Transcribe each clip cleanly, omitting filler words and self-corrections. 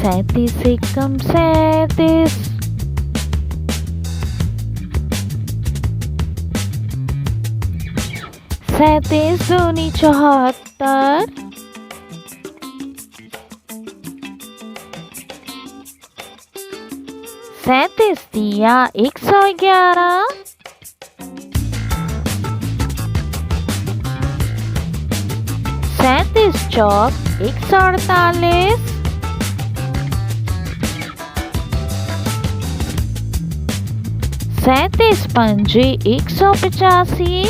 सैंतीस एकम सैंतीस, सैंतीस दूनी चौहत्तर, सैंतीस तिया 111, सैंतीस चौक 148, सैंतीस पंजे 185,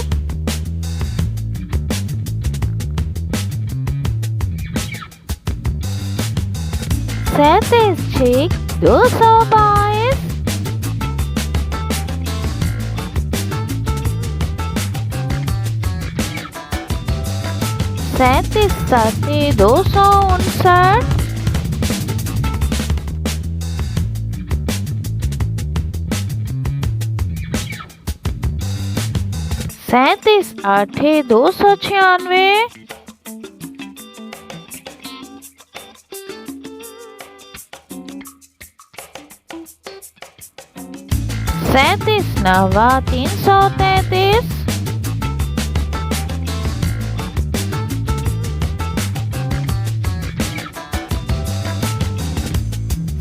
सैंतीस छः 222, सैंतीस साते 259, सैंतीस आठे 296, सैंतीस नवा 333,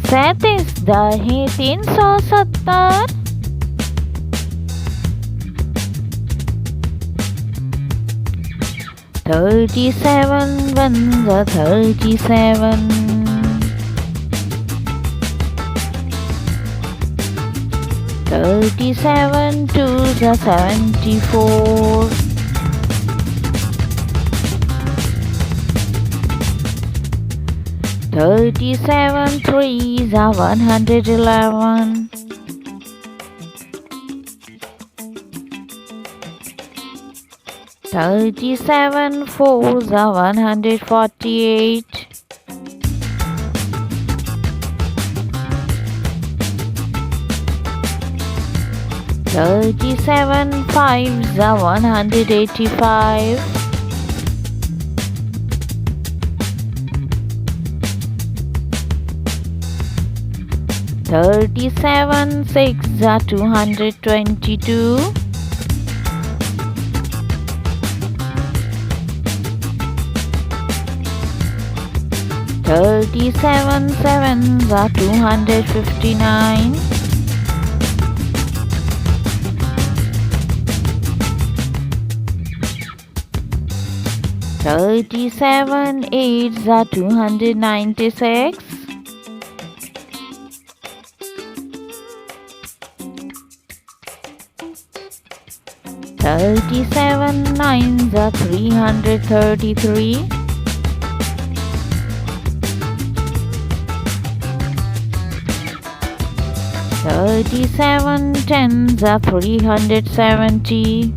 सैंतीस दहे 370, $37 ones are $37, $37 twos are $74, $37 threes are $111, $37 fours are $148, $37 fives are $185, $37 six are $222, $37 sevens are $259, $37 eights are $296, $37 nines are $333, $37 tens are $370,